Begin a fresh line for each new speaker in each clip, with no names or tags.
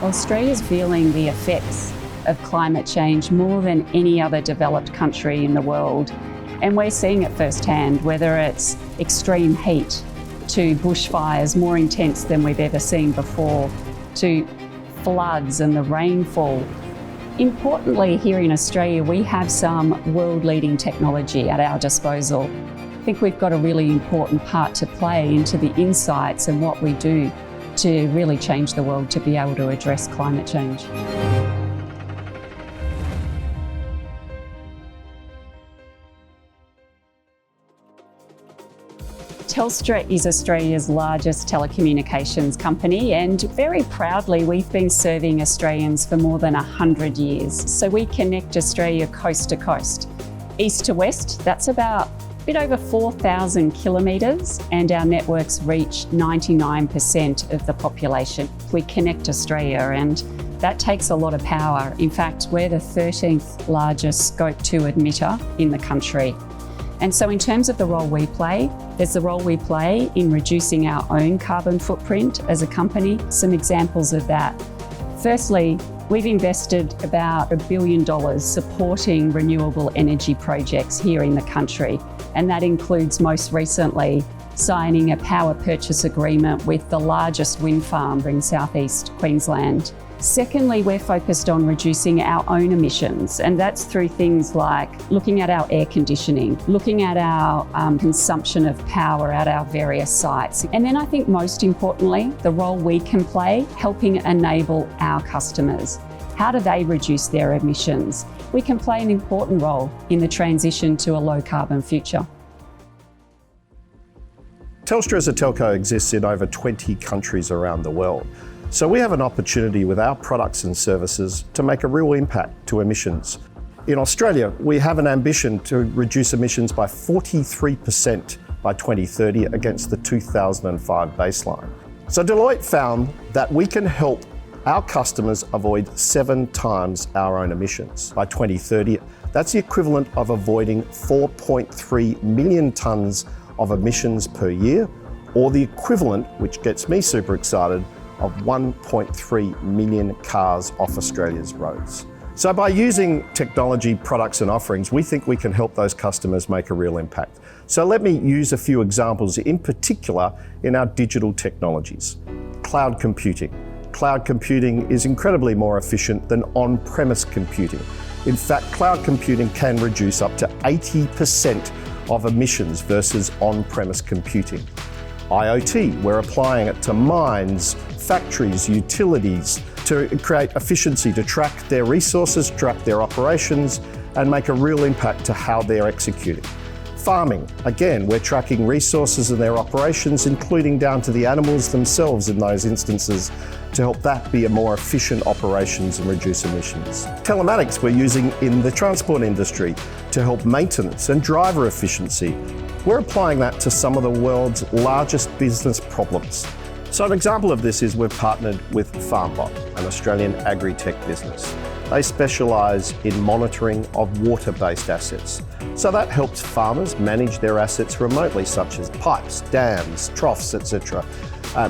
Australia's feeling the effects of climate change more than any other developed country in the world. And we're seeing it firsthand, whether it's extreme heat to bushfires more intense than we've ever seen before, to floods and the rainfall. Importantly, here in Australia, we have some world-leading technology at our disposal. I think we've got a really important part to play into the insights and what we do to really change the world to be able to address climate change. Telstra is Australia's largest telecommunications company, and very proudly we've been serving Australians for more than 100 years. So we connect Australia coast to coast. East to west, that's about a bit over 4,000 kilometres, and our networks reach 99% of the population. We connect Australia, and that takes a lot of power. In fact, we're the 13th largest Scope 2 emitter in the country. And so in terms of the role we play, there's the role we play in reducing our own carbon footprint as a company. Some examples of that. Firstly, we've invested about $1 billion supporting renewable energy projects here in the country. And that includes most recently signing a power purchase agreement with the largest wind farm in southeast Queensland. Secondly, we're focused on reducing our own emissions, and that's through things like looking at our air conditioning, looking at our consumption of power at our various sites. And then I think most importantly, the role we can play helping enable our customers. How do they reduce their emissions? We can play an important role in the transition to a low carbon future.
Telstra as a telco exists in over 20 countries around the world. So we have an opportunity with our products and services to make a real impact to emissions. In Australia, we have an ambition to reduce emissions by 43% by 2030 against the 2005 baseline. So Deloitte found that we can help our customers avoid 7 times our own emissions by 2030. That's the equivalent of avoiding 4.3 million tonnes of emissions per year, or the equivalent, which gets me super excited, of 1.3 million cars off Australia's roads. So by using technology, products and offerings, we think we can help those customers make a real impact. So let me use a few examples, in particular in our digital technologies. Cloud computing. Cloud computing is incredibly more efficient than on-premise computing. In fact, cloud computing can reduce up to 80% of emissions versus on-premise computing. IoT, we're applying it to mines, factories, utilities, to create efficiency, to track their resources, track their operations, and make a real impact to how they're executing. Farming, again, we're tracking resources and their operations, including down to the animals themselves in those instances, to help that be a more efficient operations and reduce emissions. Telematics we're using in the transport industry to help maintenance and driver efficiency. We're applying that to some of the world's largest business problems. So an example of this is we've partnered with FarmBot, an Australian agri-tech business. They specialise in monitoring of water-based assets. So that helps farmers manage their assets remotely, such as pipes, dams, troughs, etc.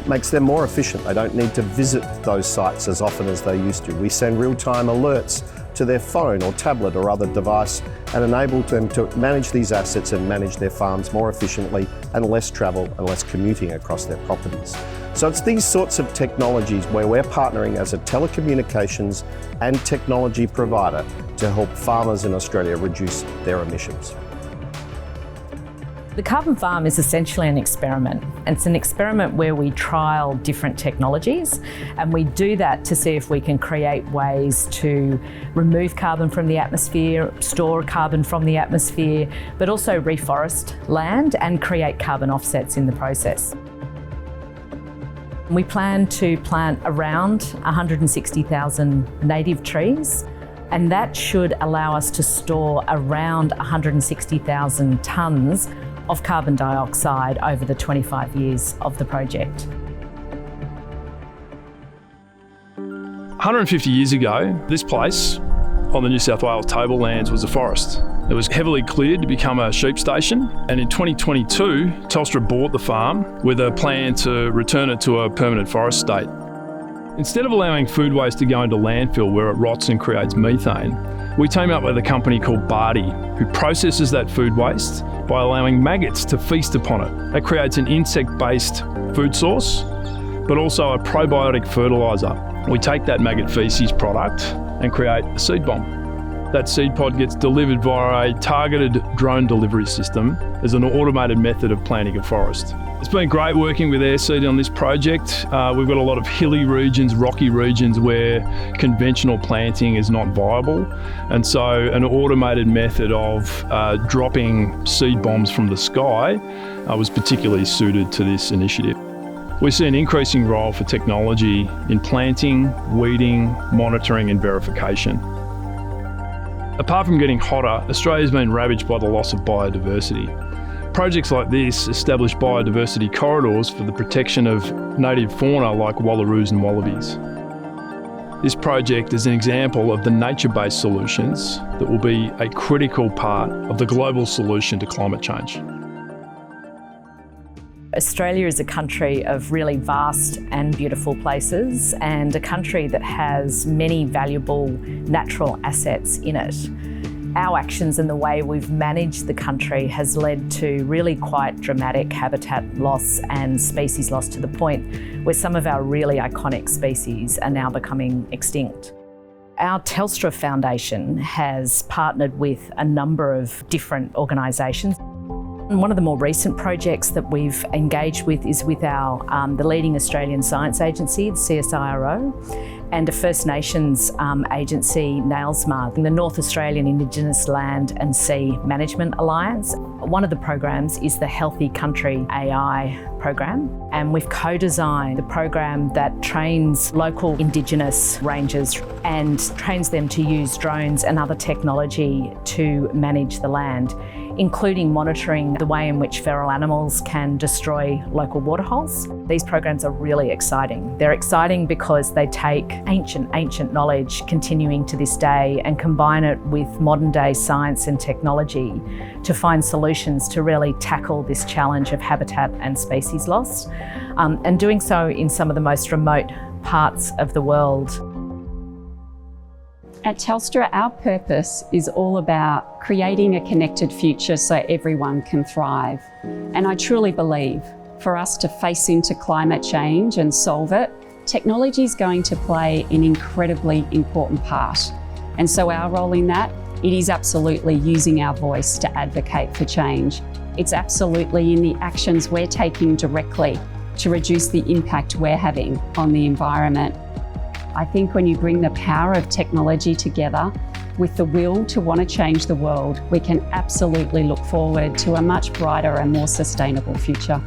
Makes them more efficient. They don't need to visit those sites as often as they used to. We send real-time alerts to their phone or tablet or other device and enable them to manage these assets and manage their farms more efficiently and less travel and less commuting across their properties. So it's these sorts of technologies where we're partnering as a telecommunications and technology provider to help farmers in Australia reduce their emissions.
The Carbon Farm is essentially an experiment. It's an experiment where we trial different technologies, and we do that to see if we can create ways to remove carbon from the atmosphere, store carbon from the atmosphere, but also reforest land and create carbon offsets in the process. We plan to plant around 160,000 native trees, and that should allow us to store around 160,000 tonnes of carbon dioxide over the 25 years of the project.
150 years ago, this place on the New South Wales tablelands was a forest. It was heavily cleared to become a sheep station, and in 2022, Telstra bought the farm with a plan to return it to a permanent forest state. Instead of allowing food waste to go into landfill where it rots and creates methane, we team up with a company called Bardi, who processes that food waste by allowing maggots to feast upon it. That creates an insect-based food source, but also a probiotic fertiliser. We take that maggot feces product and create a seed bomb. That seed pod gets delivered via a targeted drone delivery system as an automated method of planting a forest. It's been great working with Airseed on this project. We've got a lot of hilly regions, rocky regions where conventional planting is not viable. And so an automated method of dropping seed bombs from the sky was particularly suited to this initiative. We see an increasing role for technology in planting, weeding, monitoring and verification. Apart from getting hotter, Australia's been ravaged by the loss of biodiversity. Projects like this establish biodiversity corridors for the protection of native fauna like wallaroos and wallabies. This project is an example of the nature-based solutions that will be a critical part of the global solution to climate change.
Australia is a country of really vast and beautiful places, and a country that has many valuable natural assets in it. Our actions and the way we've managed the country has led to really quite dramatic habitat loss and species loss, to the point where some of our really iconic species are now becoming extinct. Our Telstra Foundation has partnered with a number of different organisations. One of the more recent projects that we've engaged with is with the leading Australian science agency, the CSIRO, and a First Nations agency, NAILSMA, the North Australian Indigenous Land and Sea Management Alliance. One of the programs is the Healthy Country AI program, and we've co-designed the program that trains local Indigenous rangers and trains them to use drones and other technology to manage the land, including monitoring the way in which feral animals can destroy local waterholes. These programs are really exciting. They're exciting because they take ancient knowledge continuing to this day and combine it with modern day science and technology to find solutions to really tackle this challenge of habitat and species loss, and doing so in some of the most remote parts of the world.
At Telstra, our purpose is all about creating a connected future so everyone can thrive. And I truly believe for us to face into climate change and solve it, technology is going to play an incredibly important part. And so our role in that, it is absolutely using our voice to advocate for change. It's absolutely in the actions we're taking directly to reduce the impact we're having on the environment. I think when you bring the power of technology together with the will to want to change the world, we can absolutely look forward to a much brighter and more sustainable future.